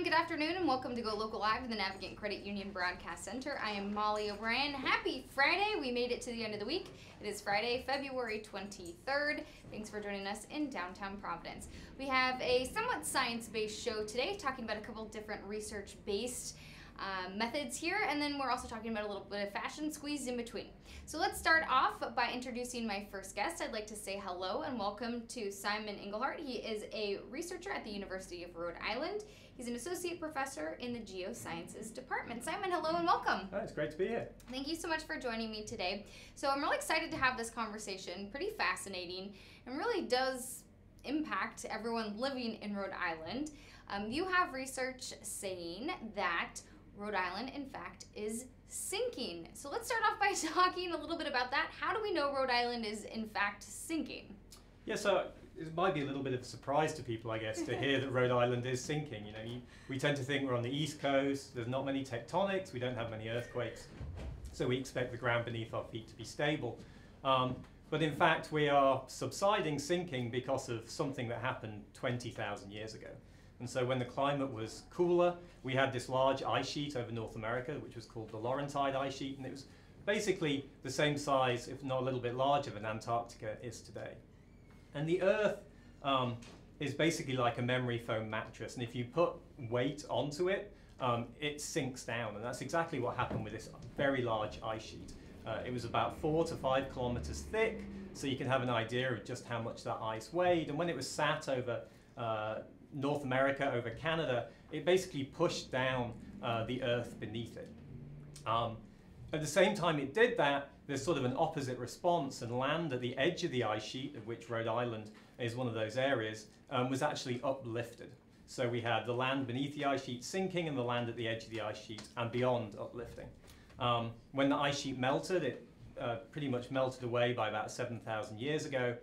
everyone, good afternoon and welcome to GoLocal Live in the Navigant Credit Union Broadcast Center. I am Molly O'Brien. Happy Friday. We made it to the end of the week. It is Friday, February 23rd. Thanks for joining us in downtown Providence. We have a somewhat science-based show today, talking about a couple different research-based methods here, and then we're also talking about a little bit of fashion squeezed in between. So let's start off by introducing my first guest. I'd like to say hello and welcome to Simon Engelhardt. He is a researcher at the University of Rhode Island. He's an associate professor in the Geosciences department. Simon, hello and welcome. Oh, it's great to be here. Thank you so much for joining me today. So I'm really excited to have this conversation. Pretty fascinating and really does impact everyone living in Rhode Island. You have research saying that Rhode Island, in fact, is sinking. So let's start off by talking a little bit about that. How do we know Rhode Island is, in fact, sinking? Yeah, so it might be a little bit of a surprise to people, I guess, to hear that Rhode Island is sinking. You know, we tend to think we're on the East Coast, there's not many tectonics, we don't have many earthquakes, so we expect the ground beneath our feet to be stable. But in fact, we are subsiding, sinking, because of something that happened 20,000 years ago. And so when the climate was cooler, we had this large ice sheet over North America, which was called the Laurentide ice sheet, and it was basically the same size, if not a little bit larger, than Antarctica is today. And the Earth is basically like a memory foam mattress, and if you put weight onto it, it sinks down, and that's exactly what happened with this very large ice sheet. It was about 4 to 5 kilometers thick, so you can have an idea of just how much that ice weighed, and when it was sat over North America, over Canada, it basically pushed down the Earth beneath it. At the same time it did that, there's sort of an opposite response, and land at the edge of the ice sheet, of which Rhode Island is one of those areas, was actually uplifted. So we had the land beneath the ice sheet sinking and the land at the edge of the ice sheet and beyond uplifting. When the ice sheet melted, it pretty much melted away by about 7,000 years ago.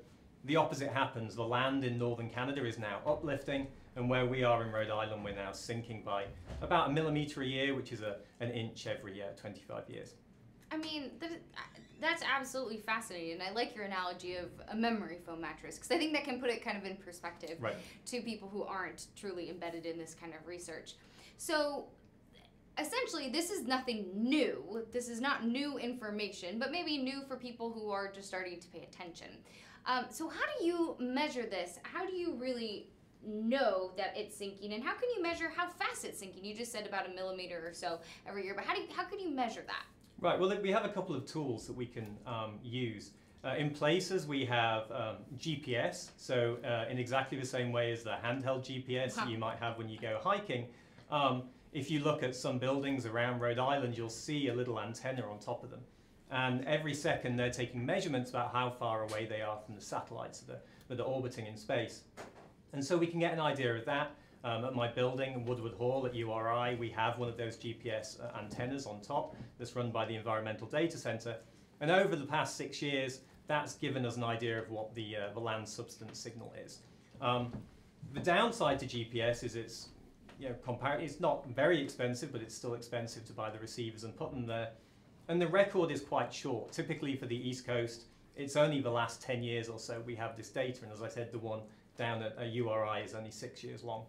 The opposite happens. The land in northern Canada is now uplifting, and where we are in Rhode Island, we're now sinking by about 1 millimeter a year, which is an inch every 25 years. I mean, that's absolutely fascinating. And I like your analogy of a memory foam mattress, because I think that can put it kind of in perspective to people who aren't truly embedded in this kind of research. So essentially, this is nothing new. This is not new information, but maybe new for people who are just starting to pay attention. So how do you measure this? How do you really know that it's sinking, and how can you measure how fast it's sinking? You just said about 1 millimeter or so every year, but how can you measure that? Right, well, we have a couple of tools that we can use. In places we have GPS, so in exactly the same way as the handheld GPS that you might have when you go hiking. If you look at some buildings around Rhode Island, you'll see a little antenna on top of them. And every second they're taking measurements about how far away they are from the satellites that are orbiting in space. And so we can get an idea of that. At my building, Woodward Hall at URI, we have one of those GPS antennas on top that's run by the Environmental Data Center. And over the past 6 years, that's given us an idea of what the land substance signal is. The downside to GPS is it's not very expensive, but it's still expensive to buy the receivers and put them there. And the record is quite short. Typically for the East Coast, it's only the last 10 years or so we have this data. And as I said, the one down at URI is only 6 years long.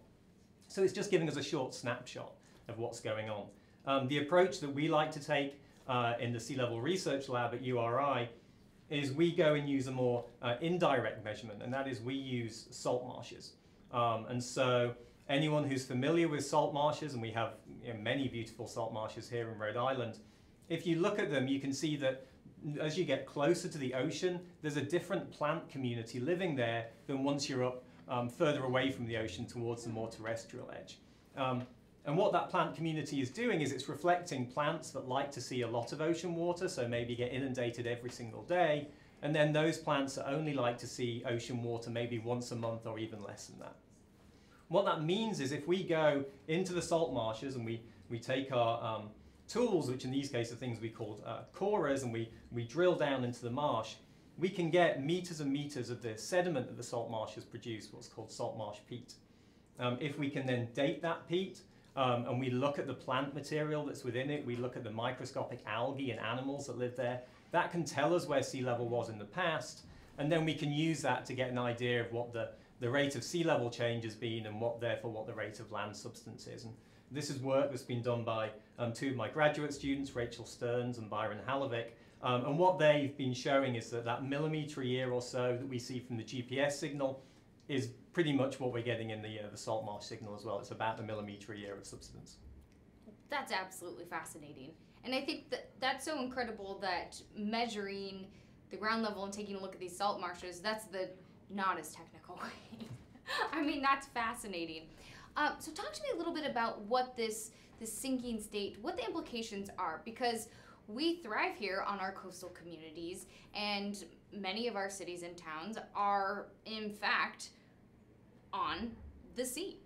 So it's just giving us a short snapshot of what's going on. The approach that we like to take in the Sea Level Research Lab at URI is we go and use a more indirect measurement, and that is we use salt marshes. And so anyone who's familiar with salt marshes, and we have many beautiful salt marshes here in Rhode Island, if you look at them, you can see that as you get closer to the ocean, there's a different plant community living there than once you're up further away from the ocean towards the more terrestrial edge. And what that plant community is doing is it's reflecting plants that like to see a lot of ocean water, so maybe get inundated every single day, and then those plants that only like to see ocean water maybe once a month or even less than that. What that means is if we go into the salt marshes and we take our tools, which in these cases are things we call corers, and we drill down into the marsh, we can get meters and meters of the sediment that the salt marshes produce, what's called salt marsh peat. If we can then date that peat, and we look at the plant material that's within it, we look at the microscopic algae and animals that live there, that can tell us where sea level was in the past, and then we can use that to get an idea of what the the rate of sea level change has been and therefore what the rate of land subsidence is. And this is work that's been done by two of my graduate students, Rachel Stearns and Byron Halovic. And what they've been showing is that millimetre a year or so that we see from the GPS signal is pretty much what we're getting in the salt marsh signal as well. It's about a millimetre a year of subsidence. That's absolutely fascinating. And I think that's so incredible that measuring the ground level and taking a look at these salt marshes, that's the not as technical way. I mean, that's fascinating. So talk to me a little bit about what this sinking state, what the implications are, because we thrive here on our coastal communities, and many of our cities and towns are, in fact, on the sea.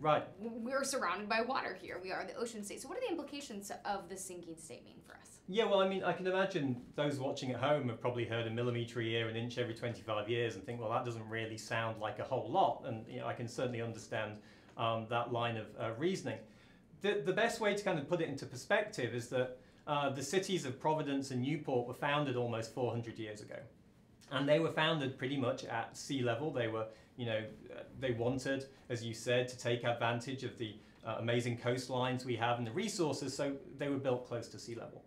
Right. We're surrounded by water here. We are the ocean state. So what are the implications of the sinking state mean for us? Yeah, well, I mean, I can imagine those watching at home have probably heard a millimetre a year, an inch every 25 years, and think, well, that doesn't really sound like a whole lot. And I can certainly understand that line of reasoning. The best way to kind of put it into perspective is that the cities of Providence and Newport were founded almost 400 years ago. And they were founded pretty much at sea level. They were, they wanted, as you said, to take advantage of the amazing coastlines we have and the resources, so they were built close to sea level.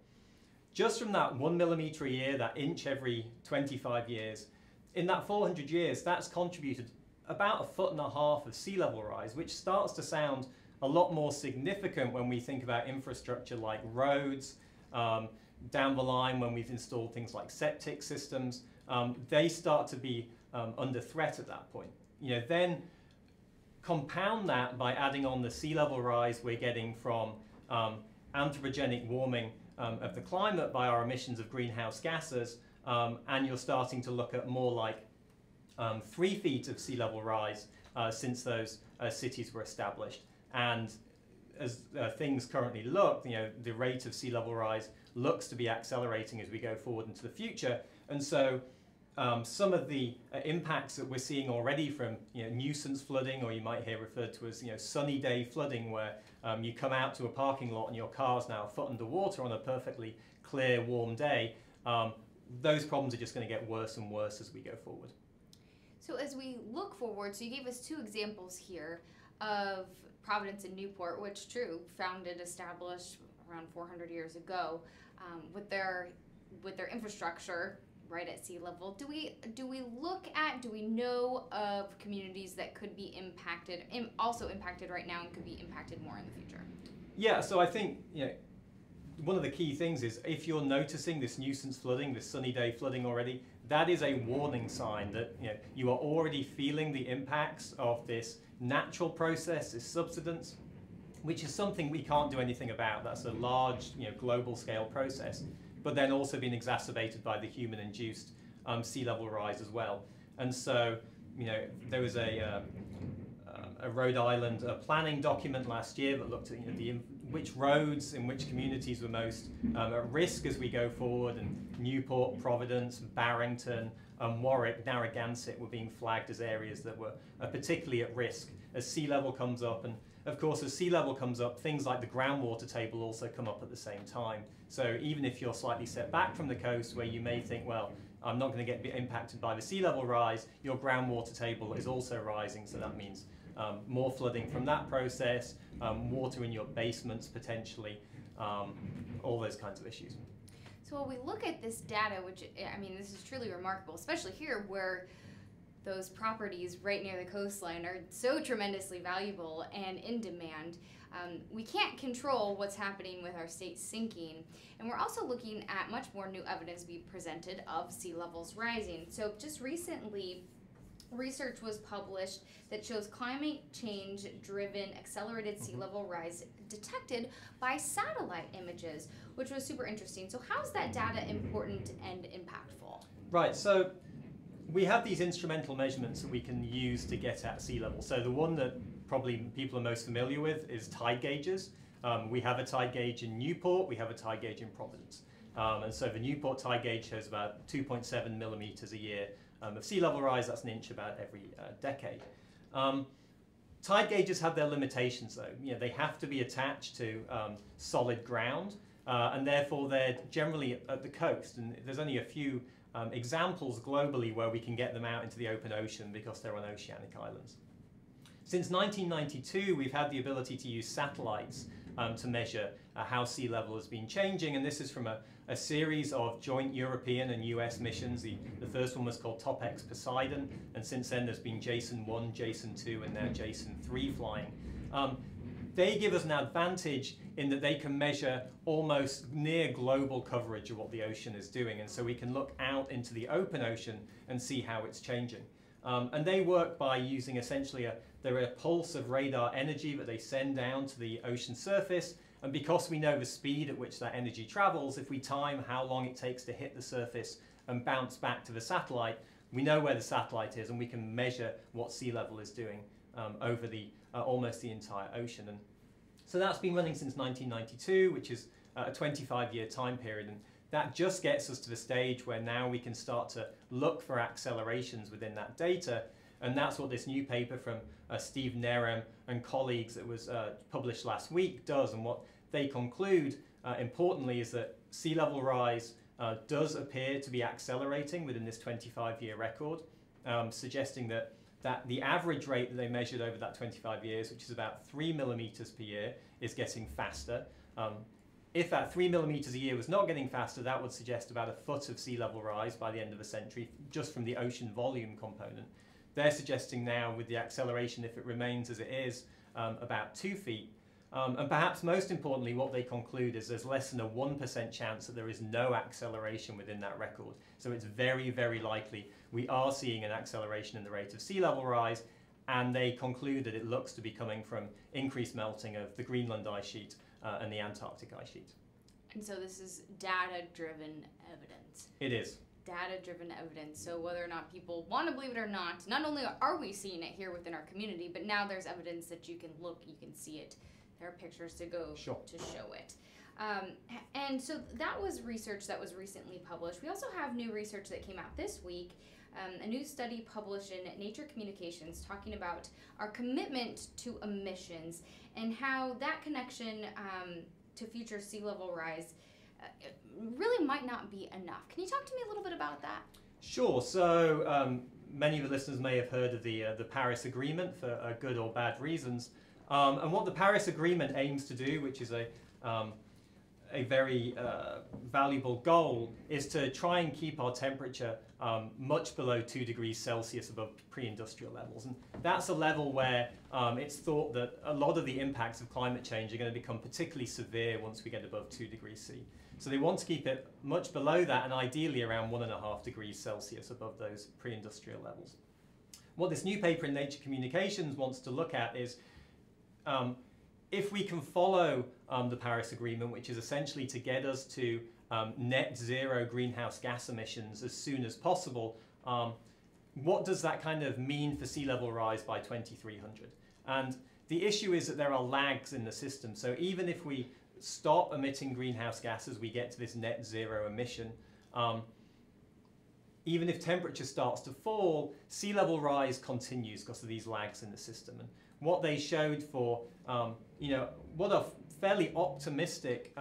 Just from that 1 millimetre a year, that inch every 25 years, in that 400 years, that's contributed about 1.5 foot of sea level rise, which starts to sound a lot more significant when we think about infrastructure like roads, down the line when we've installed things like septic systems. They start to be under threat at that point. Then compound that by adding on the sea level rise we're getting from anthropogenic warming of the climate by our emissions of greenhouse gases, and you're starting to look at more like 3 feet of sea level rise since those cities were established. And as things currently look, the rate of sea level rise looks to be accelerating as we go forward into the future. And so some of the impacts that we're seeing already from nuisance flooding, or you might hear referred to as sunny day flooding, where you come out to a parking lot and your car's now a foot underwater on a perfectly clear, warm day, those problems are just going to get worse and worse as we go forward. So as we look forward, so you gave us 2 examples here of Providence and Newport, which true, founded, established around 400 years ago, with their infrastructure right at sea level. Do we know of communities that could be impacted, also impacted right now and could be impacted more in the future? Yeah, so I think one of the key things is if you're noticing this nuisance flooding, this sunny day flooding already, that is a warning sign that you are already feeling the impacts of this natural process, this subsidence, which is something we can't do anything about. That's a large, global scale process, but then also being exacerbated by the human-induced sea level rise as well. And so, there was a Rhode Island planning document last year that looked at which roads in which communities were most at risk as we go forward, and Newport, Providence, Barrington, Warwick, Narragansett were being flagged as areas that were particularly at risk as sea level comes up. And of course, as sea level comes up, things like the groundwater table also come up at the same time. So even if you're slightly set back from the coast where you may think, well, I'm not going to get impacted by the sea level rise, your groundwater table is also rising, so that means more flooding from that process, water in your basements potentially, all those kinds of issues. So when we look at this data, which, I mean, this is truly remarkable, especially here where those properties right near the coastline are so tremendously valuable and in demand. We can't control what's happening with our state sinking, and we're also looking at much more new evidence being presented of sea levels rising. So just recently, research was published that shows climate change driven accelerated sea level rise detected by satellite images, which was super interesting. So how is that data important and impactful? Right, so we have these instrumental measurements that we can use to get at sea level. So the one that probably people are most familiar with is tide gauges. We have a tide gauge in Newport, we have a tide gauge in Providence. And so the Newport tide gauge shows about 2.7 millimeters a year of sea level rise. That's an inch about every decade. Tide gauges have their limitations though. They have to be attached to solid ground, and therefore they're generally at the coast. And there's only a few examples globally where we can get them out into the open ocean because they're on oceanic islands. Since 1992, we've had the ability to use satellites to measure how sea level has been changing, and this is from a series of joint European and US missions. The first one was called TOPEX Poseidon, and since then there's been Jason 1, Jason 2, and now Jason 3 flying. They give us an advantage in that they can measure almost near global coverage of what the ocean is doing, and so we can look out into the open ocean and see how it's changing. And they work by using essentially they're a pulse of radar energy that they send down to the ocean surface, and because we know the speed at which that energy travels, if we time how long it takes to hit the surface and bounce back to the satellite, we know where the satellite is and we can measure what sea level is doing over almost the entire ocean. And so that's been running since 1992, which is a 25-year time period. And that just gets us to the stage where now we can start to look for accelerations within that data. And that's what this new paper from Steve Nerem and colleagues that was published last week does. And what they conclude, importantly, is that sea level rise does appear to be accelerating within this 25-year record, suggesting that the average rate that they measured over that 25 years, which is about 3 millimeters per year, is getting faster. If that 3 millimeters a year was not getting faster, that would suggest about a foot of sea level rise by the end of the century, just from the ocean volume component. They're suggesting now, with the acceleration, if it remains as it is, about 2 feet. And perhaps most importantly, what they conclude is there's less than a 1% chance that there is no acceleration within that record. So it's very, very likely we are seeing an acceleration in the rate of sea level rise, and they conclude that it looks to be coming from increased melting of the Greenland ice sheet and the Antarctic ice sheet. And so this is data-driven evidence. It is. Data-driven evidence. So whether or not people want to believe it or not only are we seeing it here within our community, but now there's evidence that you can look, you can see it. There are pictures to go to show it. And so that was research that was recently published. We also have new research that came out this week, a new study published in Nature Communications talking about our commitment to emissions and how that connection to future sea level rise really might not be enough. Can you talk to me a little bit about that? Sure. So many of the listeners may have heard of the Paris Agreement for good or bad reasons. And what the Paris Agreement aims to do, which is a very valuable goal, is to try and keep our temperature much below 2 degrees Celsius above pre-industrial levels. And that's a level where it's thought that a lot of the impacts of climate change are going to become particularly severe once we get above 2 degrees C. So they want to keep it much below that, and ideally around 1.5 degrees Celsius above those pre-industrial levels. What this new paper in Nature Communications wants to look at is if we can follow the Paris Agreement, which is essentially to get us to net zero greenhouse gas emissions as soon as possible, what does that kind of mean for sea level rise by 2300? And the issue is that there are lags in the system. So even if we stop emitting greenhouse gases, we get to this net zero emission. Even if temperature starts to fall, sea level rise continues because of these lags in the system. And what they showed for, what are fairly optimistic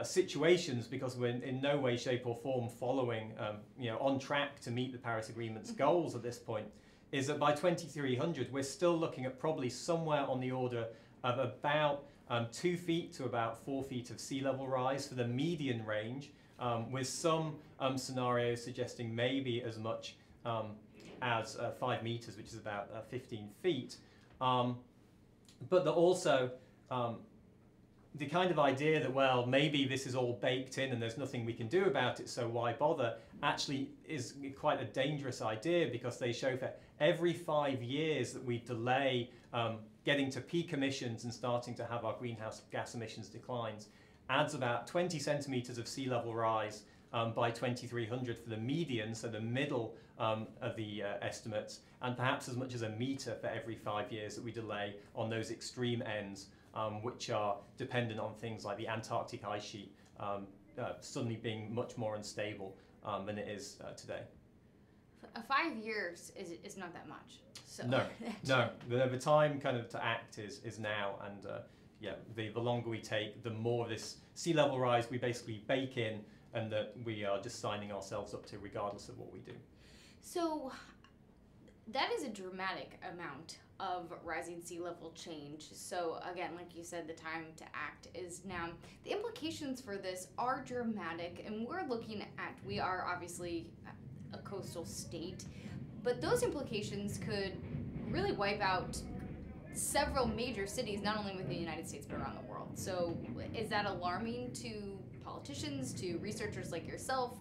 situations, because we're in no way, shape or form following, on track to meet the Paris Agreement's goals at this point, is that by 2300, we're still looking at probably somewhere on the order of about 2 feet to about 4 feet of sea level rise for the median range, with some scenarios suggesting maybe as much as 5 meters, which is about 15 feet. But also the kind of idea that, well, maybe this is all baked in and there's nothing we can do about it, so why bother, actually is quite a dangerous idea, because they show for every 5 years that we delay getting to peak emissions and starting to have our greenhouse gas emissions declines, adds about 20 centimeters of sea level rise by 2300 for the median, so the middle of the estimates, and perhaps as much as a meter for every 5 years that we delay on those extreme ends, which are dependent on things like the Antarctic ice sheet suddenly being much more unstable than it is today. 5 years is not that much. So. No. The time kind of to act is now, and the longer we take, the more of this sea level rise we basically bake in, and that we are just signing ourselves up to regardless of what we do. So that is a dramatic amount of rising sea level change. So again, like you said, the time to act is now. The implications for this are dramatic, and we are obviously a coastal state, but those implications could really wipe out several major cities, not only within the United States, but around the world. So is that alarming to politicians, to researchers like yourself,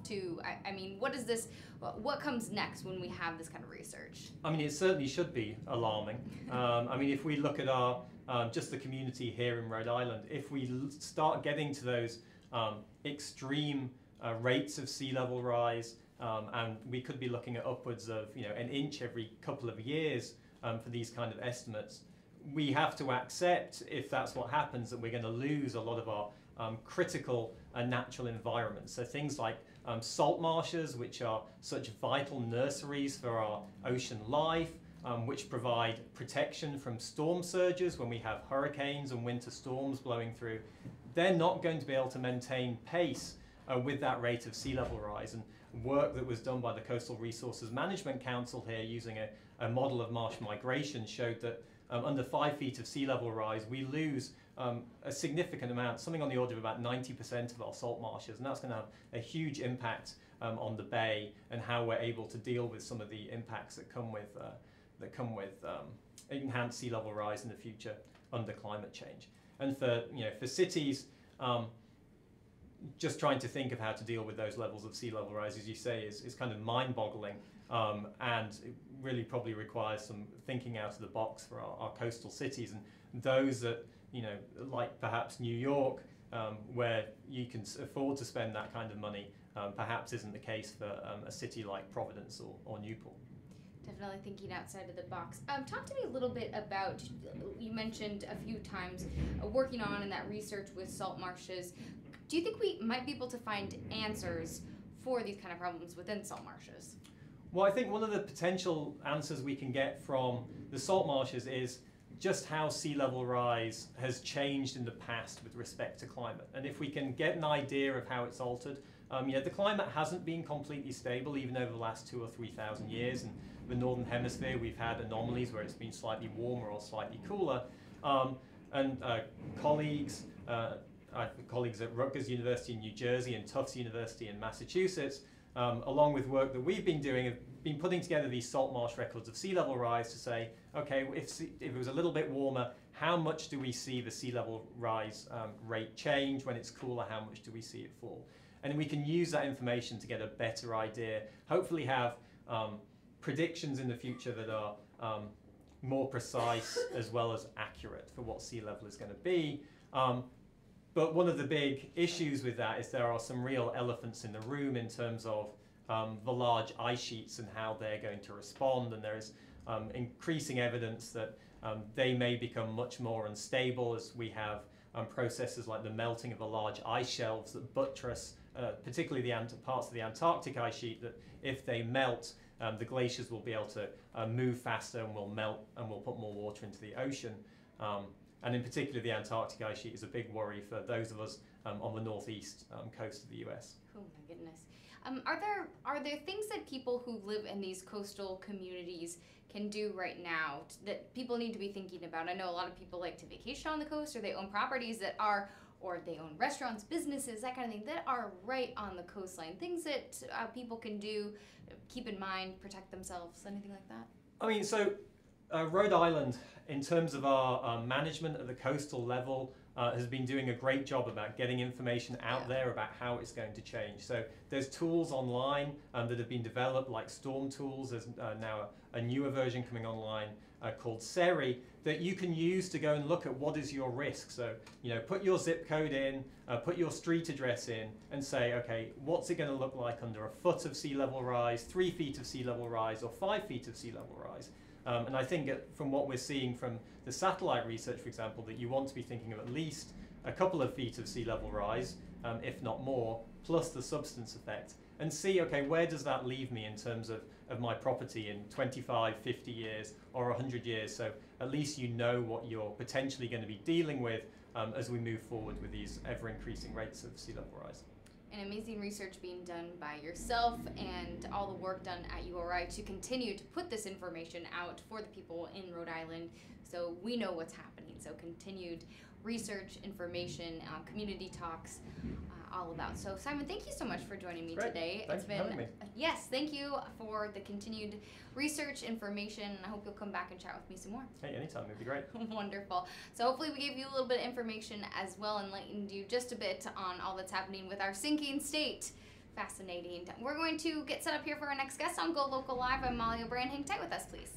I mean, what comes next when we have this kind of research? I mean, it certainly should be alarming. I mean, if we look at our, just the community here in Rhode Island, if we start getting to those extreme rates of sea level rise, and we could be looking at upwards of, an inch every couple of years for these kind of estimates, we have to accept, if that's what happens, that we're going to lose a lot of our critical natural environments. So things like salt marshes, which are such vital nurseries for our ocean life, which provide protection from storm surges when we have hurricanes and winter storms blowing through, they're not going to be able to maintain pace with that rate of sea level rise. And work that was done by the Coastal Resources Management Council here using a model of marsh migration showed that under 5 feet of sea level rise, we lose a significant amount, something on the order of about 90% of our salt marshes, and that's going to have a huge impact on the bay and how we're able to deal with some of the impacts that come with enhanced sea level rise in the future under climate change. And for cities, just trying to think of how to deal with those levels of sea level rise, as you say, is kind of mind-boggling, and it really probably requires some thinking out of the box for our coastal cities, and those that, like perhaps New York, where you can afford to spend that kind of money, perhaps isn't the case for a city like Providence or Newport. Definitely thinking outside of the box. Talk to me a little bit about, you mentioned a few times, working on in that research with salt marshes. Do you think we might be able to find answers for these kind of problems within salt marshes? Well, I think one of the potential answers we can get from the salt marshes is just how sea level rise has changed in the past with respect to climate. And if we can get an idea of how it's altered, the climate hasn't been completely stable even over the last 2,000 or 3,000 years. In the Northern Hemisphere, we've had anomalies where it's been slightly warmer or slightly cooler. Colleagues at Rutgers University in New Jersey and Tufts University in Massachusetts, along with work that we've been doing, have been putting together these salt marsh records of sea level rise to say, okay, if it was a little bit warmer, how much do we see the sea level rise rate change? When it's cooler, how much do we see it fall? And we can use that information to get a better idea, hopefully have predictions in the future that are more precise as well as accurate for what sea level is going to be. But one of the big issues with that is there are some real elephants in the room in terms of the large ice sheets and how they're going to respond, and there is increasing evidence that they may become much more unstable as we have processes like the melting of the large ice shelves that buttress particularly the parts of the Antarctic ice sheet, that if they melt, the glaciers will be able to move faster and will melt and will put more water into the ocean. And in particular, the Antarctic ice sheet is a big worry for those of us on the northeast coast of the US. Oh my goodness. Are there things that people who live in these coastal communities can do right now that people need to be thinking about? I know a lot of people like to vacation on the coast, or they own properties that are, or they own restaurants, businesses, that kind of thing, that are right on the coastline. Things that people can do, keep in mind, protect themselves, anything like that? I mean, so Rhode Island, in terms of our management at the coastal level, has been doing a great job about getting information out there about how it's going to change. So there's tools online that have been developed, like storm tools. There's now a newer version coming online called SERI that you can use to go and look at what is your risk. So, put your zip code in, put your street address in, and say, okay, what's it going to look like under a foot of sea level rise, 3 feet of sea level rise, or 5 feet of sea level rise? And I think from what we're seeing from the satellite research, for example, that you want to be thinking of at least a couple of feet of sea level rise, if not more, plus the substance effect, and see, okay, where does that leave me in terms of my property in 25, 50 years, or 100 years? So at least you know what you're potentially going to be dealing with as we move forward with these ever-increasing rates of sea level rise. and amazing research being done by yourself and all the work done at URI to continue to put this information out for the people in Rhode Island so we know what's happening. So continued research, information, community talks, all about. So Simon, thank you so much for joining me today. Thanks for having me. Yes, thank you for the continued research, information. I hope you'll come back and chat with me some more. Hey, anytime, it'd be great. Wonderful. So hopefully we gave you a little bit of information as well, enlightened you just a bit on all that's happening with our sinking state. Fascinating. We're going to get set up here for our next guest on Go Local Live. I'm Molly O'Brien. Hang tight with us, please.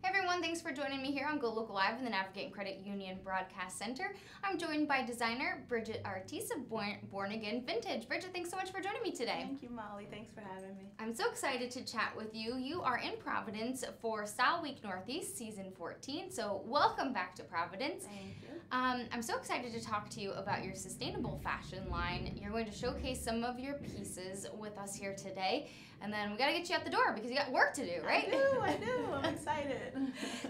Hey everyone, thanks for joining me here on Go Local Live in the Navigate Credit Union Broadcast Center. I'm joined by designer Bridget Ortiz of Born Again Vintage. Bridget, thanks so much for joining me today. Thank you, Molly. Thanks for having me. I'm so excited to chat with you. You are in Providence for Style Week Northeast Season 14, so welcome back to Providence. Thank you. I'm so excited to talk to you about your sustainable fashion line. You're going to showcase some of your pieces with us here today, and then we got to get you out the door because you got work to do, right? I do. I'm excited.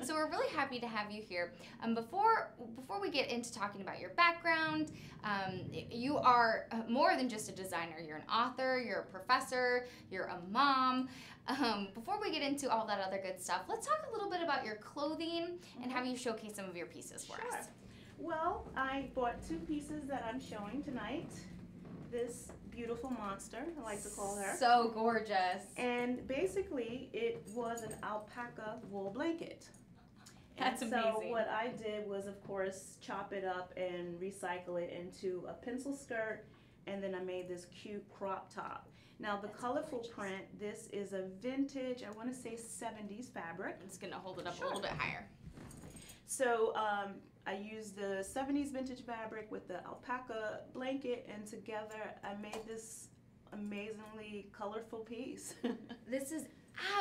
So we're really happy to have you here. Before we get into talking about your background, you are more than just a designer. You're an author, you're a professor, you're a mom. Before we get into all that other good stuff, let's talk a little bit about your clothing and have you showcase some of your pieces for us. Well, I bought two pieces that I'm showing tonight. This beautiful monster, I like to call her. So gorgeous. And basically, it was an alpaca wool blanket. That's and amazing. So what I did was, of course, chop it up and recycle it into a pencil skirt, and then I made this cute crop top. Now the colorful print, this is a vintage, I want to say 70s fabric. I'm just gonna hold it up a little bit higher. So I used the 70s vintage fabric with the alpaca blanket, and together I made this amazingly colorful piece. This is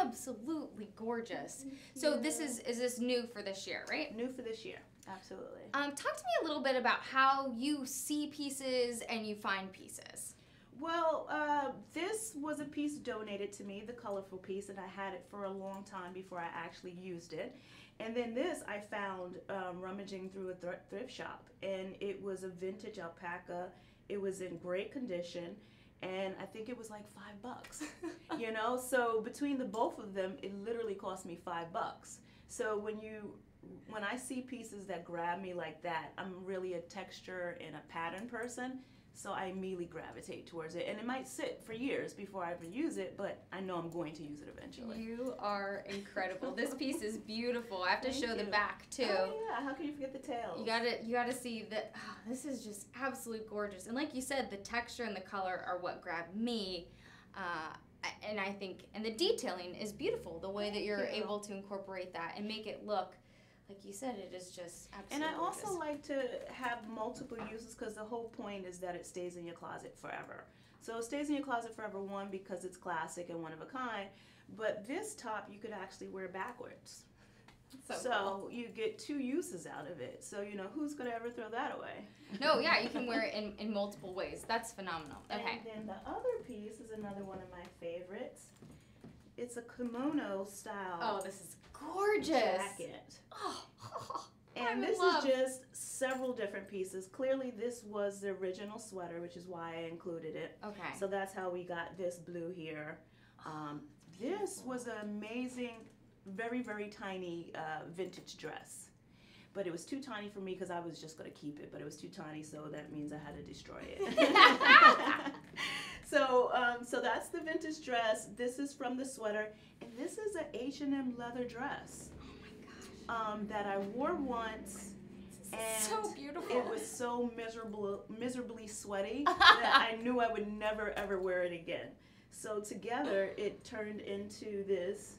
absolutely gorgeous. So this is this new for this year, right? New for this year, absolutely. Talk to me a little bit about how you see pieces and you find pieces. Well, this was a piece donated to me, the colorful piece, and I had it for a long time before I actually used it. And then this I found rummaging through a thrift shop, and it was a vintage alpaca. It was in great condition, and I think it was like $5, you know? So between the both of them, it literally cost me $5. So when I see pieces that grab me like that, I'm really a texture and a pattern person. So I immediately gravitate towards it, and it might sit for years before I ever use it, but I know I'm going to use it eventually. You are incredible. This piece is beautiful. I have to show the back too. Oh yeah, how can you forget the tails? You gotta see that. Oh, this is just absolute gorgeous. And like you said, the texture and the color are what grabbed me. And I think, and the detailing is beautiful. The way that you're able to incorporate that and make it look. Like you said, it is just absolutely And I also gorgeous. like to have multiple uses because the whole point is that it stays in your closet forever. So it stays in your closet forever, one, because it's classic and one of a kind, but this top you could actually wear backwards. So cool. you get two uses out of it. So, you know, who's going to ever throw that away? No, yeah, you can wear it in multiple ways. That's phenomenal. Okay. And then the other piece is another one of my favorites. It's a kimono style Oh, this is gorgeous. jacket. Oh, And I'm in this love. is just several different pieces. Clearly this was the original sweater, which is why I included it. Okay. So that's how we got this blue here. This was an amazing, very, very tiny vintage dress. But it was too tiny for me because I was just going to keep it. But it was too tiny, so that means I had to destroy it. So that's the vintage dress. This is from the sweater. And this is an H&M leather dress. Oh my gosh. That I wore once. And so beautiful. it was so miserably sweaty that I knew I would never, ever wear it again. So together, it turned into this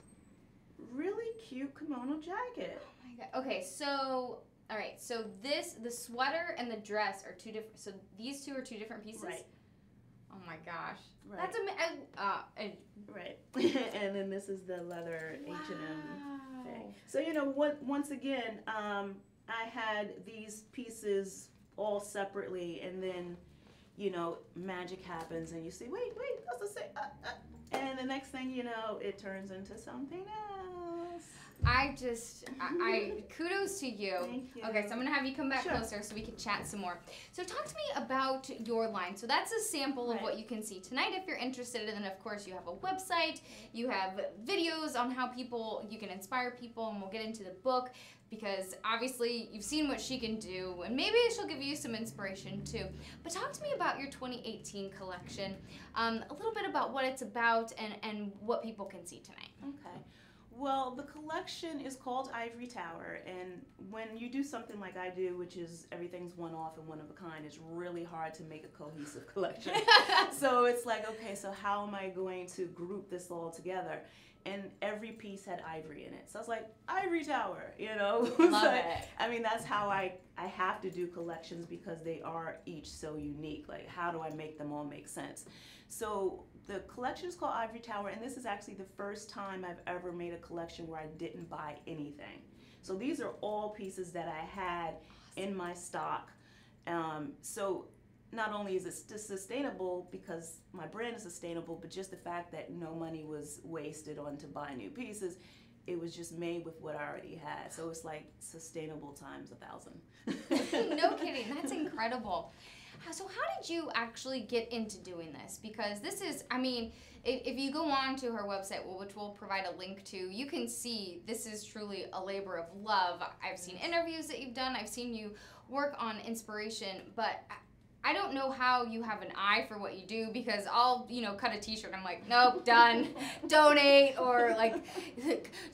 really cute kimono jacket. Oh my god. Okay, so all right, so the sweater and the dress are two different. So these two are two different pieces. Right. Oh my gosh. Right. That's amazing. Right. And then this is the leather Wow. H&M thing. So once again, I had these pieces all separately, and then magic happens, and you see, wait, that's the same. And the next thing you know, it turns into something else. I kudos to you. Thank you. Okay, so I'm gonna have you come back Sure. closer so we can chat some more. So talk to me about your line. So that's a sample of Right. what you can see tonight if you're interested, and then of course you have a website, you have videos on how you can inspire people, and we'll get into the book because obviously you've seen what she can do, and maybe she'll give you some inspiration too. But talk to me about your 2018 collection, a little bit about what it's about and what people can see tonight. Okay. Well, the collection is called Ivory Tower, and when you do something like I do, which is everything's one-off and one of a kind, it's really hard to make a cohesive collection. So it's like, okay, so how am I going to group this all together? And every piece had ivory in it. So I was like, Ivory Tower, Love Like, it. I mean, that's how I have to do collections because they are each so unique. Like, how do I make them all make sense? So the collection is called Ivory Tower, and this is actually the first time I've ever made a collection where I didn't buy anything. So these are all pieces that I had in my stock. So not only is it sustainable because my brand is sustainable, but just the fact that no money was wasted on to buy new pieces. It was just made with what I already had. So it's like sustainable times 1,000. No kidding, that's incredible. So how did you actually get into doing this? Because this is, I mean, if you go on to her website, which we'll provide a link to, you can see this is truly a labor of love. I've seen interviews that you've done. I've seen you work on inspiration, but I don't know how you have an eye for what you do because I'll, cut a t-shirt and I'm like, nope, done, donate, or like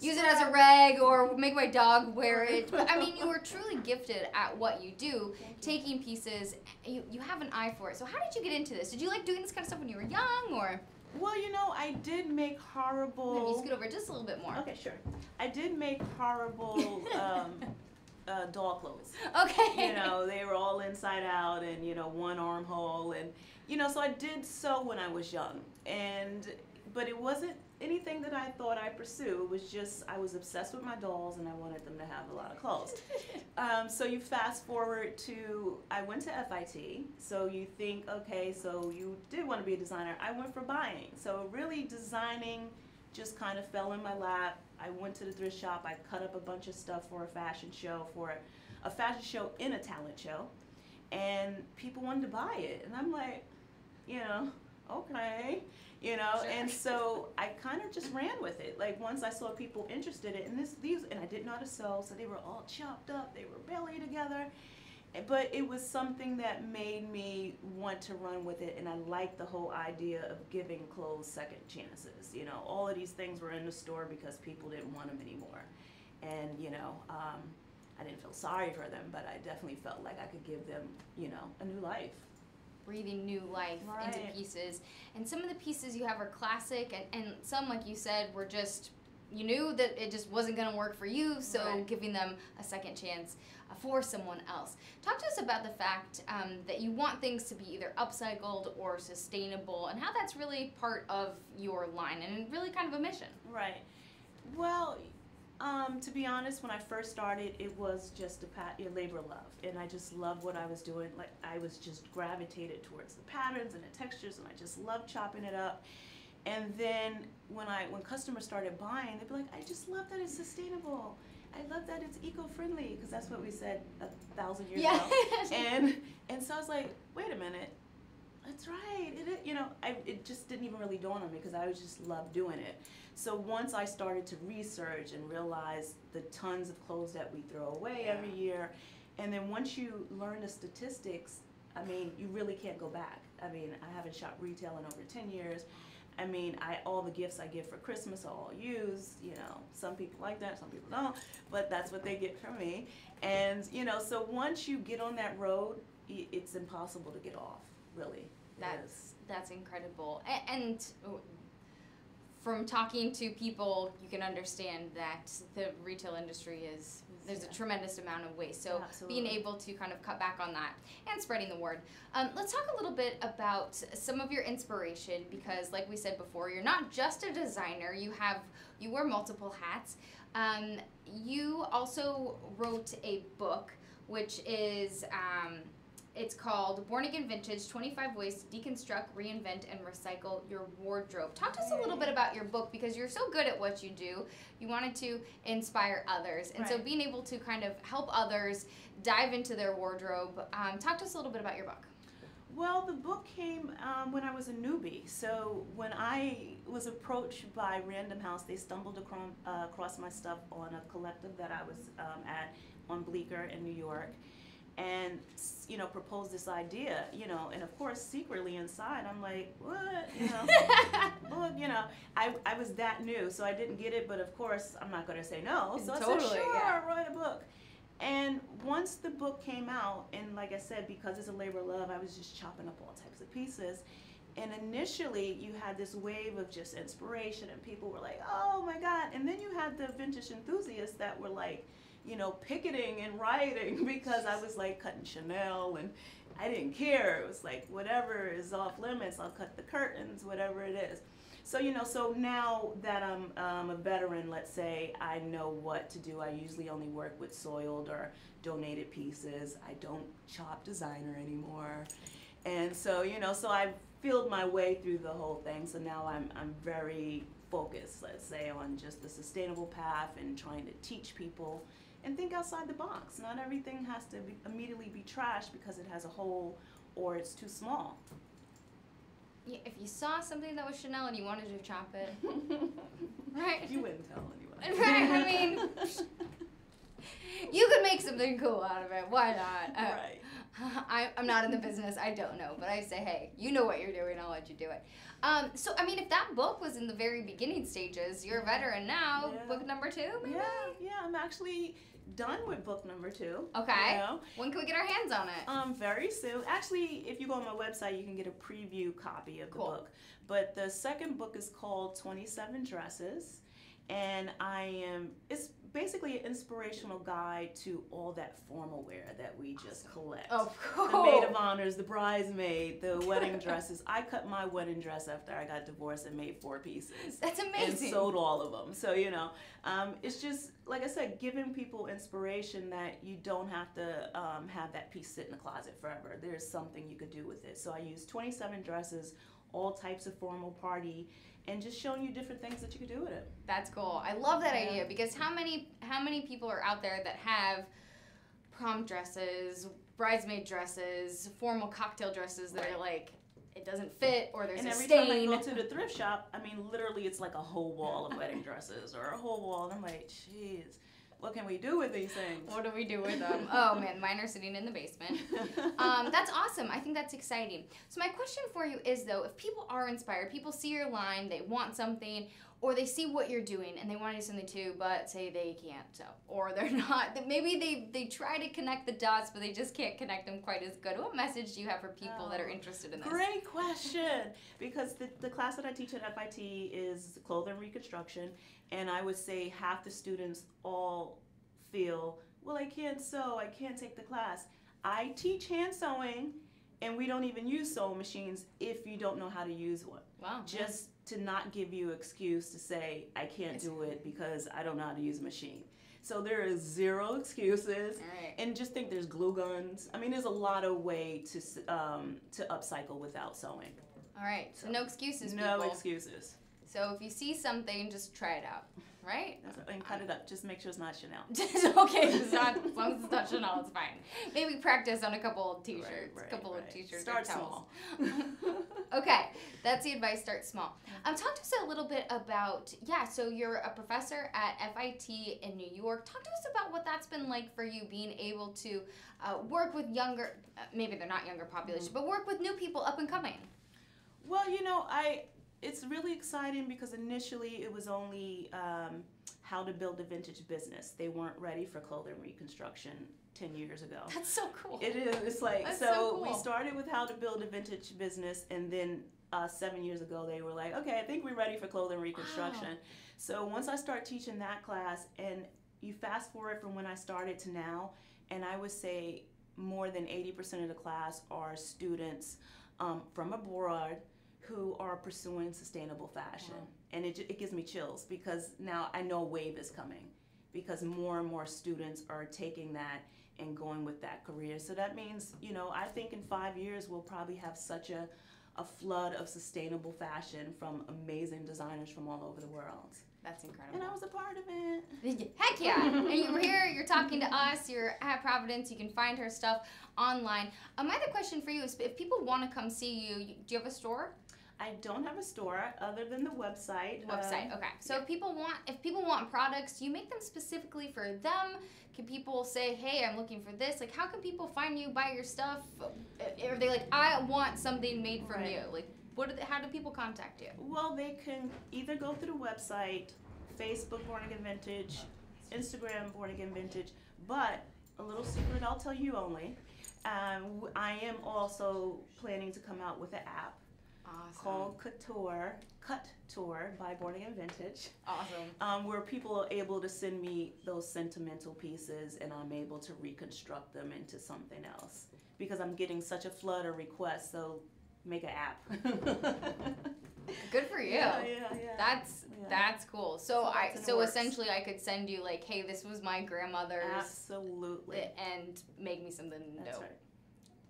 use it as a rag or make my dog wear it. But I mean, you are truly gifted at what you do, taking pieces, you have an eye for it. So how did you get into this? Did you like doing this kind of stuff when you were young or? Well, I did make horrible... Maybe scoot over just a little bit more. Okay, sure. I did make horrible doll clothes. Okay. They were all inside out and, one armhole. And, so I did sew when I was young. But it wasn't anything that I thought I'd pursue. It was just, I was obsessed with my dolls and I wanted them to have a lot of clothes. So you fast forward to, I went to FIT. So you think, okay, so you did want to be a designer. I went for buying. So really designing just kind of fell in my lap. I went to the thrift shop. I cut up a bunch of stuff for a fashion show in a talent show. And people wanted to buy it. And I'm like, okay. Sure. And so I kind of just ran with it. Like once I saw people interested in these, and I didn't know how to sew, so they were all chopped up, they were barely together. But it was something that made me want to run with it, and I liked the whole idea of giving clothes second chances. All of these things were in the store because people didn't want them anymore. And, I didn't feel sorry for them, but I definitely felt like I could give them, a new life. Breathing new life into pieces. And some of the pieces you have are classic, and some, like you said, were just, you knew that it just wasn't going to work for you, so giving them a second chance for someone else. Talk to us about the fact that you want things to be either upcycled or sustainable, and how that's really part of your line, and really kind of a mission. Right. Well, to be honest, when I first started, it was just a labor of love, and I just loved what I was doing. Like I was just gravitated towards the patterns and the textures, and I just loved chopping it up. And then when customers started buying, they'd be like, "I just love that it's sustainable," I love that it's eco-friendly, because that's what we said 1,000 years Yeah. ago. And so I was like, wait a minute, that's right. It just didn't even really dawn on me, because I just love doing it. So once I started to research and realize the tons of clothes that we throw away every year, and then once you learn the statistics, I mean, you really can't go back. I mean, I haven't shopped retail in over 10 years. I mean, all the gifts I give for Christmas are all used. Some people like that, some people don't, but that's what they get from me. And, so once you get on that road, it's impossible to get off, really. That's incredible. And from talking to people, you can understand that the retail industry there's a tremendous amount of waste. So being able to kind of cut back on that and spreading the word. Let's talk a little bit about some of your inspiration, because like we said before, you're not just a designer, you wear multiple hats. You also wrote a book, which is it's called Born Again Vintage, 25 Ways to Deconstruct, Reinvent, and Recycle Your Wardrobe. Talk to us a little bit about your book, because you're so good at what you do. You wanted to inspire others. And so being able to kind of help others dive into their wardrobe. Talk to us a little bit about your book. Well, the book came when I was a newbie. So when I was approached by Random House, they stumbled across my stuff on a collective that I was at on Bleecker in New York. And proposed this idea, and of course secretly inside I'm like, what, book, I was that new, so I didn't get it, but of course I'm not going to say no, so I said, sure, write a book. And once the book came out, and like I said, because it's a labor of love, I was just chopping up all types of pieces. And initially you had this wave of just inspiration, and people were like, oh my God. And then you had the vintage enthusiasts that were like, picketing and rioting, because I was like cutting Chanel, and I didn't care. It was like, whatever is off limits, I'll cut the curtains, whatever it is. So, so now that I'm a veteran, let's say, I know what to do. I usually only work with soiled or donated pieces. I don't shop designer anymore. And so, so I've filled my way through the whole thing. So now I'm very focused, let's say, on just the sustainable path and trying to teach people and think outside the box. Not everything has to immediately be trashed because it has a hole or it's too small. Yeah, if you saw something that was Chanel and you wanted to chop it, right? You wouldn't tell anyone. Right, I mean, you could make something cool out of it. Why not? Right. I'm not in the business. I don't know. But I say, hey, you know what you're doing. I'll let you do it. So, I mean, if that book was in the very beginning stages, you're a veteran now. Yeah. Book number 2, maybe? Yeah, I'm actually done with book number 2. Okay. When can we get our hands on it? Very soon. Actually, if you go on my website, you can get a preview copy of the book. But the second book is called 27 Dresses. And it's basically an inspirational guide to all that formal wear that we just collect. Oh, cool. The maid of honors, the bridesmaid, the wedding dresses. I cut my wedding dress after I got divorced and made 4 pieces. That's amazing. And sold all of them. So, it's just, like I said, giving people inspiration that you don't have to have that piece sit in the closet forever. There's something you could do with it. So I use 27 dresses, all types of formal party, and just showing you different things that you could do with it. That's cool. I love that idea, because how many people are out there that have prom dresses, bridesmaid dresses, formal cocktail dresses that are like, it doesn't fit, or there's a stain. And every time I go to the thrift shop, I mean, literally it's like a whole wall of wedding dresses or a whole wall. And I'm like, jeez, what can we do with these things? What do we do with them? Oh man, mine are sitting in the basement. That's awesome. I think that's exciting. So my question for you is, though, if people are inspired, people see your line, they want something, or they see what you're doing and they want to do something too, but say they can't, or they're not, maybe they try to connect the dots, but they just can't connect them quite as good. What message do you have for people that are interested in this? Great question, because the class that I teach at FIT is clothing reconstruction, and I would say half the students all feel, well, I can't sew, I can't take the class. I teach hand sewing, and we don't even use sewing machines if you don't know how to use one. Wow. Just to not give you an excuse to say, I can't do it because I don't know how to use a machine. So there is 0 excuses. Right. And just think there's glue guns. I mean, there's a lot of way to upcycle without sewing. All right, so no excuses, No people. excuses. So if you see something, just try it out. Right? And cut it up. Just make sure it's not Chanel. Okay, it's not, as long as it's not Chanel, it's fine. Maybe practice on a couple of t-shirts. Right, a couple right. of t-shirts. Start or towels. small. Okay, that's the advice. Start small. Talk to us a little bit about, so you're a professor at FIT in New York. Talk to us about what that's been like for you, being able to work with younger, maybe they're not younger population, but work with new people up and coming. Well, it's really exciting because initially it was only how to build a vintage business. They weren't ready for clothing reconstruction 10 years ago. That's so cool. It is. It's like, That's so cool. we started with how to build a vintage business, and then 7 years ago they were like, okay, I think we're ready for clothing reconstruction. Wow. So once I start teaching that class, and you fast forward from when I started to now, and I would say more than 80% of the class are students from abroad who are pursuing sustainable fashion. Wow. And it gives me chills because now I know a wave is coming because more and more students are taking that and going with that career. So that means, I think in 5 years we'll probably have such a flood of sustainable fashion from amazing designers from all over the world. That's incredible. And I was a part of it. Heck yeah. And you were here, you're talking to us, you're at Providence, you can find her stuff online. My other question for you is, if people want to come see you, do you have a store? I don't have a store other than the website. Okay. So if people want products, do you make them specifically for them? Can people say, hey, I'm looking for this? Like, how can people find you, buy your stuff? Are they like, I want something made from you? Like, how do people contact you? Well, they can either go through the website, Facebook Born Again Vintage, Instagram Born Again Vintage, but a little secret I'll tell you only. I am also planning to come out with an app. Awesome. Called Cut Tour by Born Again Vintage. Awesome. Where people are able to send me those sentimental pieces and I'm able to reconstruct them into something else. Because I'm getting such a flood of requests, so make an app. Good for you. Yeah. That's cool. So that's in the works. Essentially I could send you like, hey, this was my grandmother's. Absolutely. And make me something That's dope. right.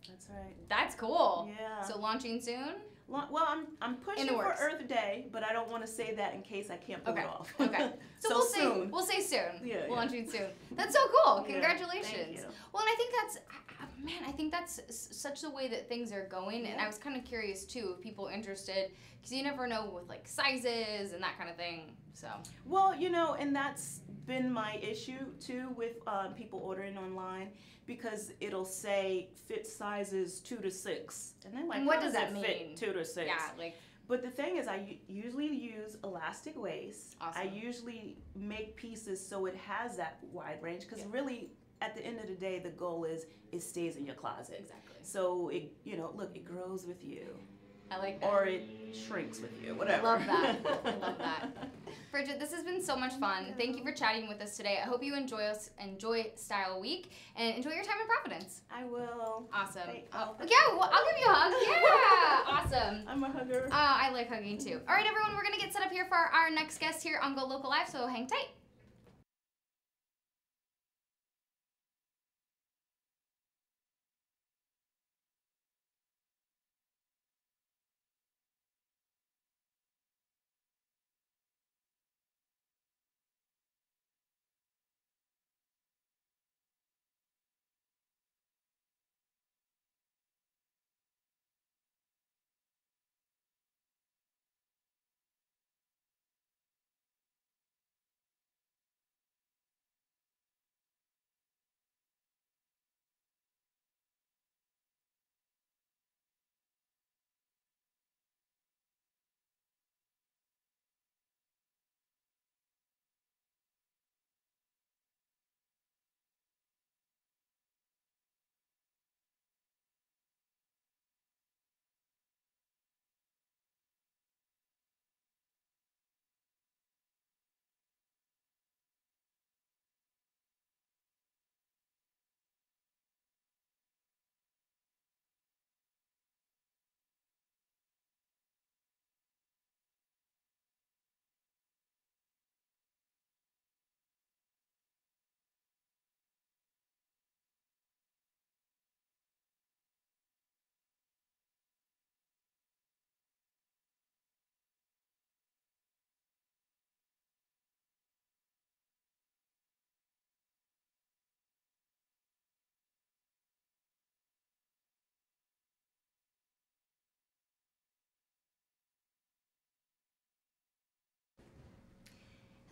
That's right. That's cool. Yeah. So launching soon? Well, I'm pushing for Earth Day, but I don't want to say that in case I can't pull it off. Okay. So we'll say soon. Yeah. Launching soon. That's so cool. Congratulations. Yeah, thank you. Well, and I think that's such the way that things are going. And I was kind of curious too, if people interested, because you never know with like sizes and that kind of thing. So. Well, and that's been my issue too with people ordering online, because it'll say fit sizes 2 to 6, and then like, and what how does that fit mean? 2 to 6? Yeah, like. But the thing is, I usually use elastic waist. Awesome. I usually make pieces so it has that wide range, because really, at the end of the day, the goal is it stays in your closet. Exactly. So it, it grows with you. I like that. Or it shrinks with you, whatever. I love that. I love that. Bridget, this has been so much fun. Thank you for chatting with us today. I hope you enjoy Style Week and enjoy your time in Providence. I will. Awesome. I'll give you a hug. Yeah, awesome. I'm a hugger. I like hugging too. All right, everyone, we're going to get set up here for our next guest here on GoLocal Live, so hang tight.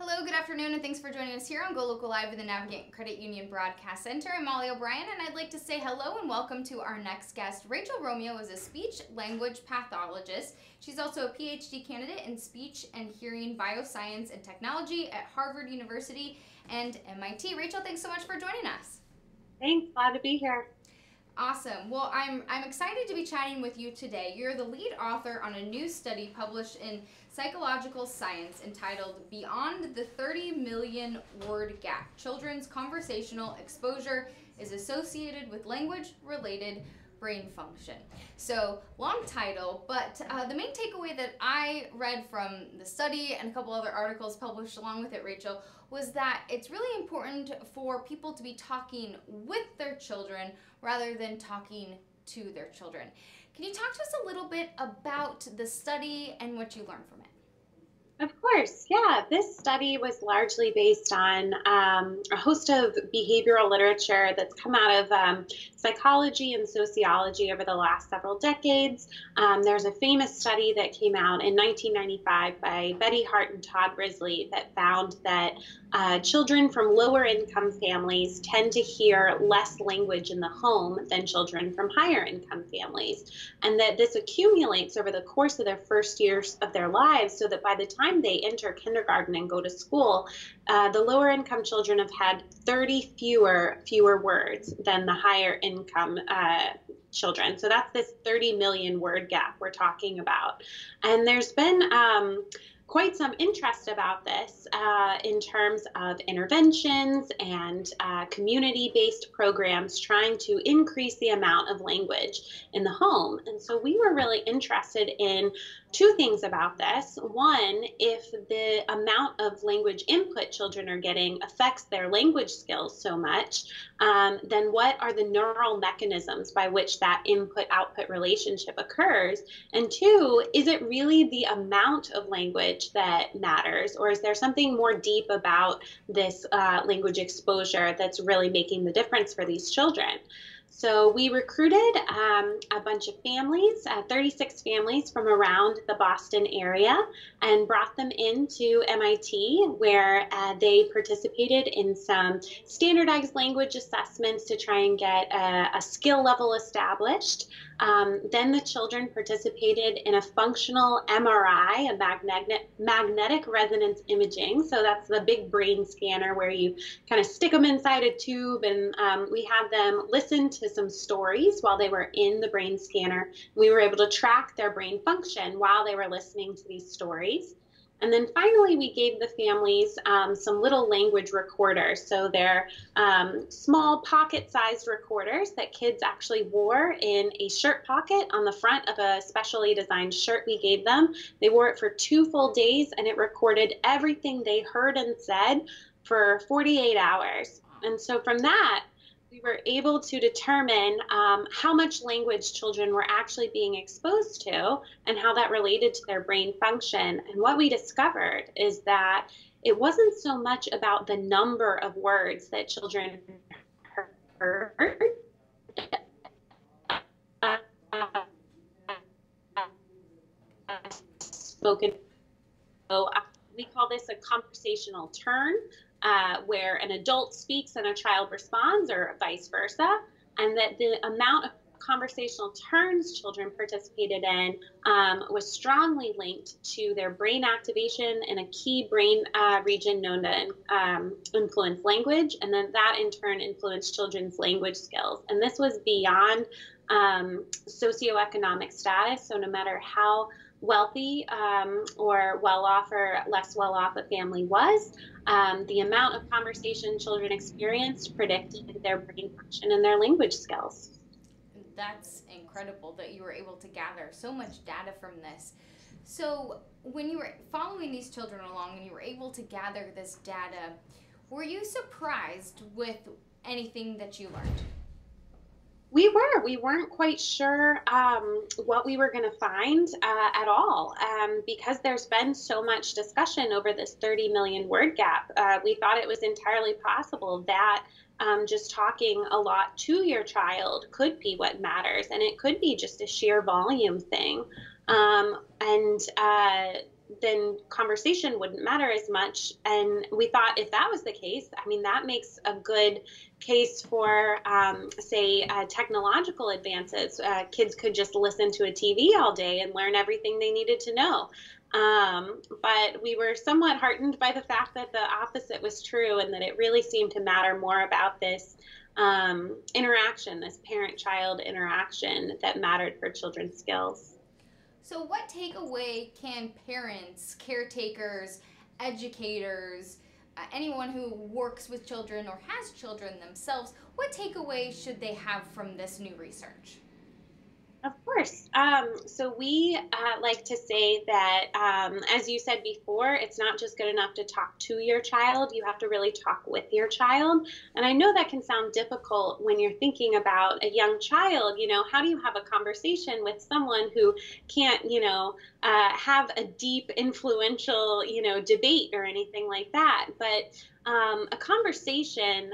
Hello, good afternoon, and thanks for joining us here on GoLocal Live in the Navigant Credit Union Broadcast Center. I'm Molly O'Brien, and I'd like to say hello and welcome to our next guest. Rachel Romeo is a speech language pathologist. She's also a PhD candidate in speech and hearing bioscience and technology at Harvard University and MIT. Rachel, thanks so much for joining us. Thanks, glad to be here. Awesome. Well, I'm excited to be chatting with you today. You're the lead author on a new study published in Psychological Science entitled Beyond the 30 Million Word Gap. Children's conversational exposure is associated with language-related brain function. So, long title, but the main takeaway that I read from the study and a couple other articles published along with it, Rachel, was that it's really important for people to be talking with their children rather than talking to their children. Can you talk to us a little bit about the study and what you learned from it? Of course, yeah. This study was largely based on a host of behavioral literature that's come out of psychology and sociology over the last several decades. There's a famous study that came out in 1995 by Betty Hart and Todd Risley that found that children from lower income families tend to hear less language in the home than children from higher income families, and that this accumulates over the course of their first years of their lives, so that by the time they enter kindergarten and go to school, the lower income children have had 30 fewer words than the higher income children. So that's this 30 million word gap we're talking about. And there's been quite some interest about this in terms of interventions and community-based programs trying to increase the amount of language in the home. And so we were really interested in two things about this. One, if the amount of language input children are getting affects their language skills so much, then what are the neural mechanisms by which that input-output relationship occurs? And two, is it really the amount of language that matters, or is there something more deep about this language exposure that's really making the difference for these children? So we recruited a bunch of families, 36 families from around the Boston area, and brought them into MIT, where they participated in some standardized language assessments to try and get a skill level established. Then the children participated in a functional MRI, a magnetic resonance imaging. So that's the big brain scanner where you kind of stick them inside a tube, and we had them listen to some stories while they were in the brain scanner. We were able to track their brain function while they were listening to these stories. And then finally, we gave the families some little language recorders. So they're small pocket-sized recorders that kids actually wore in a shirt pocket on the front of a specially designed shirt we gave them. They wore it for 2 full days, and it recorded everything they heard and said for 48 hours. And so from that, we were able to determine how much language children were actually being exposed to and how that related to their brain function. And what we discovered is that it wasn't so much about the number of words that children heard. Spoken. So we call this a conversational turn. Where an adult speaks and a child responds, or vice versa, and that the amount of conversational turns children participated in was strongly linked to their brain activation in a key brain region known to influence language, and then that in turn influenced children's language skills. And this was beyond socioeconomic status, so no matter how wealthy or well-off or less well-off a family was, the amount of conversation children experienced predicted their brain function and their language skills. That's incredible that you were able to gather so much data from this. So when you were following these children along and you were able to gather this data, were you surprised with anything that you learned? We weren't quite sure what we were going to find at all, because there's been so much discussion over this 30 million word gap. We thought it was entirely possible that just talking a lot to your child could be what matters, and it could be just a sheer volume thing. then conversation wouldn't matter as much. And we thought if that was the case, I mean, that makes a good case for, say, technological advances. Kids could just listen to a TV all day and learn everything they needed to know. But we were somewhat heartened by the fact that the opposite was true, and that it really seemed to matter more about this interaction, this parent-child interaction, that mattered for children's skills. So what takeaway can parents, caretakers, educators, anyone who works with children or has children themselves, what takeaway should they have from this new research? Of course. So we like to say that, as you said before, it's not just good enough to talk to your child. You have to really talk with your child. And I know that can sound difficult when you're thinking about a young child. You know, how do you have a conversation with someone who can't, have a deep, influential, debate or anything like that? But a conversation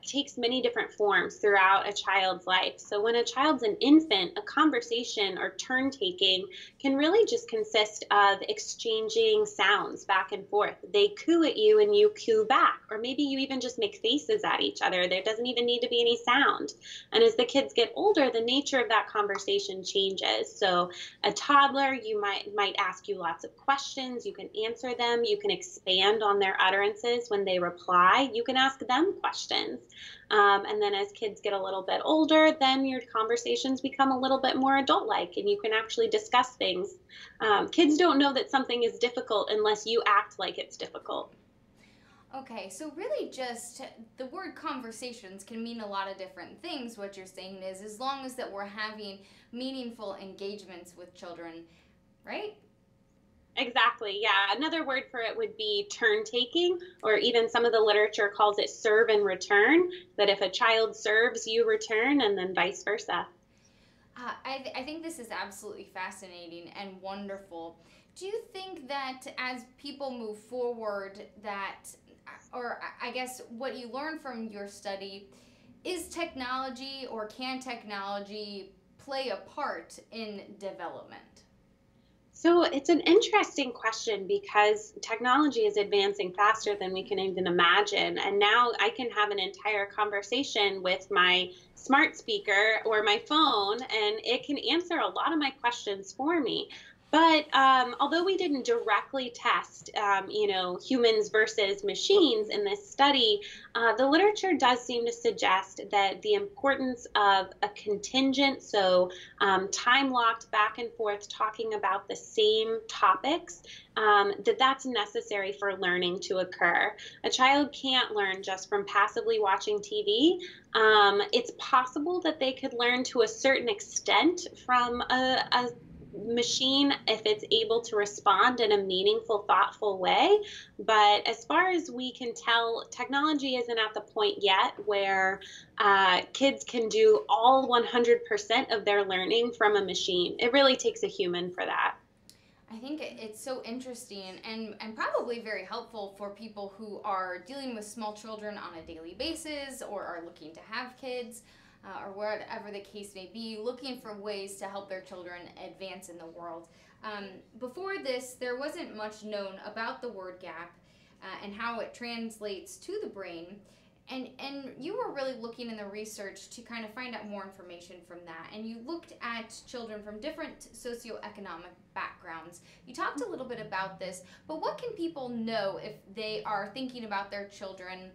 takes many different forms throughout a child's life. So when a child's an infant, a conversation or turn taking can really just consist of exchanging sounds back and forth. They coo at you and you coo back, or maybe you even just make faces at each other. There doesn't even need to be any sound. And as the kids get older, the nature of that conversation changes. So a toddler, you might ask you lots of questions. You can answer them. You can expand on their utterances when they reply. You can ask them questions. And then as kids get a little bit older, then your conversations become a little bit more adult-like, and you can actually discuss things. Kids don't know that something is difficult unless you act like it's difficult. Okay, so really just the word conversations can mean a lot of different things. What you're saying is, as long as that we're having meaningful engagements with children, right? Exactly. Yeah. Another word for it would be turn taking, or even some of the literature calls it serve and return, that if a child serves, you return, and then vice versa. I think this is absolutely fascinating and wonderful. Do you think that as people move forward that, or I guess what you learned from your study, is technology, or can technology play a part in development? So it's an interesting question, because technology is advancing faster than we can even imagine. And now I can have an entire conversation with my smart speaker or my phone, and it can answer a lot of my questions for me. But although we didn't directly test, humans versus machines in this study, the literature does seem to suggest that the importance of a contingent, so time-locked back and forth talking about the same topics, that's necessary for learning to occur. A child can't learn just from passively watching TV. It's possible that they could learn to a certain extent from a machine if it's able to respond in a meaningful, thoughtful way. But as far as we can tell, technology isn't at the point yet where kids can do all 100% of their learning from a machine. It really takes a human for that. I think it's so interesting and probably very helpful for people who are dealing with small children on a daily basis, or are looking to have kids. Or whatever the case may be, looking for ways to help their children advance in the world. Before this, there wasn't much known about the word gap and how it translates to the brain. And you were really looking in the research to kind of find out more information from that. And you looked at children from different socioeconomic backgrounds. You talked a little bit about this, but what can people know if they are thinking about their children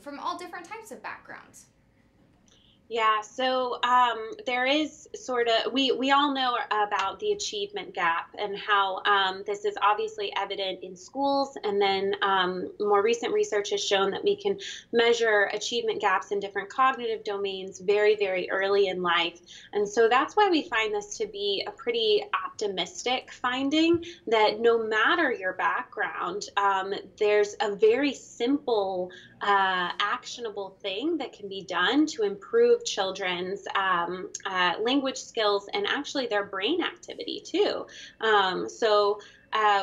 from all different types of backgrounds? Yeah, so there is we all know about the achievement gap, and how this is obviously evident in schools, and then more recent research has shown that we can measure achievement gaps in different cognitive domains very, very early in life. And so that's why we find this to be a pretty optimistic finding, that no matter your background, there's a very simple, actionable thing that can be done to improve children's language skills, and actually their brain activity too. So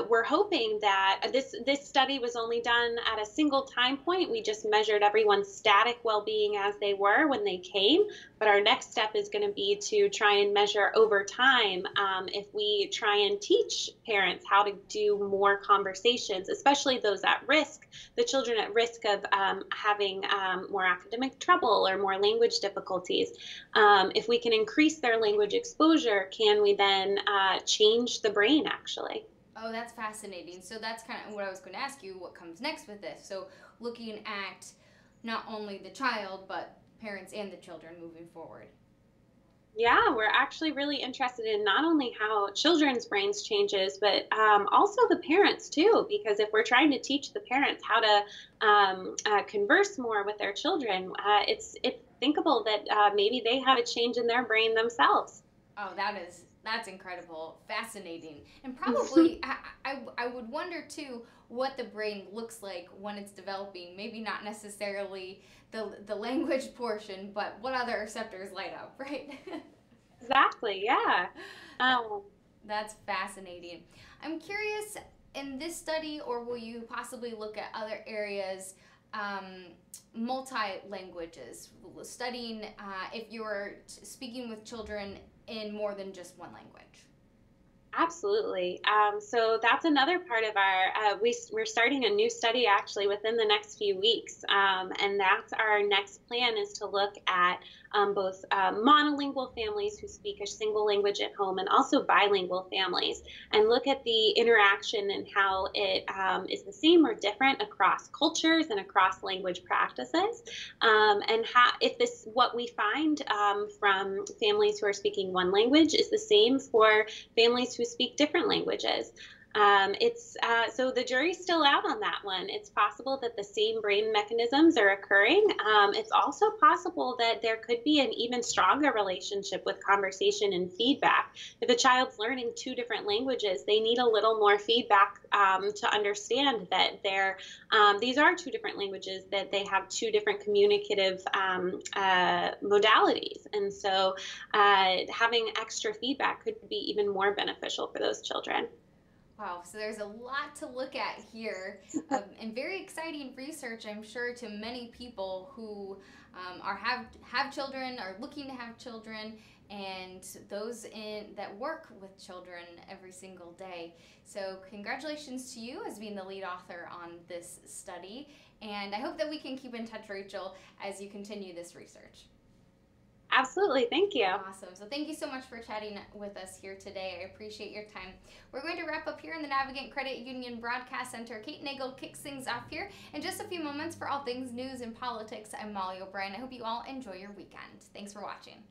we're hoping that this study was only done at a single time point. We just measured everyone's static well-being as they were when they came. But our next step is going to be to try and measure over time if we try and teach parents how to do more conversations, especially those at risk, the children at risk of having more academic trouble or more language difficulties. If we can increase their language exposure, can we then change the brain actually? Oh, that's fascinating. So that's kind of what I was going to ask you, what comes next with this. So looking at not only the child, but parents and the children moving forward. Yeah, we're actually really interested in not only how children's brains changes, but also the parents too. Because if we're trying to teach the parents how to converse more with their children, it's thinkable that maybe they have a change in their brain themselves. Oh, that's incredible, fascinating, and probably I would wonder too what the brain looks like when it's developing. Maybe not necessarily the language portion, but what other receptors light up, right? Exactly. Yeah. That's fascinating. I'm curious, in this study, or will you possibly look at other areas, multi-languages, studying if you're speaking with children in more than just one language? Absolutely. So that's another part of our, we're starting a new study actually within the next few weeks. And that's our next plan is to look at both monolingual families who speak a single language at home and also bilingual families and look at the interaction and how it is the same or different across cultures and across language practices. And how, if this, what we find from families who are speaking one language is the same for families who speak different languages. So the jury's still out on that one. It's possible that the same brain mechanisms are occurring. It's also possible that there could be an even stronger relationship with conversation and feedback. If a child's learning two different languages, they need a little more feedback to understand that these are two different languages, that they have two different communicative modalities. And so having extra feedback could be even more beneficial for those children. Wow, so there's a lot to look at here, and very exciting research, I'm sure, to many people who have children, are looking to have children, and those that work with children every single day. So congratulations to you as being the lead author on this study, and I hope that we can keep in touch, Rachel, as you continue this research. Absolutely. Thank you. Awesome. So thank you so much for chatting with us here today. I appreciate your time. We're going to wrap up here in the Navigant Credit Union Broadcast Center. Kate Nagel kicks things off here in just a few moments for all things news and politics. I'm Molly O'Brien. I hope you all enjoy your weekend. Thanks for watching.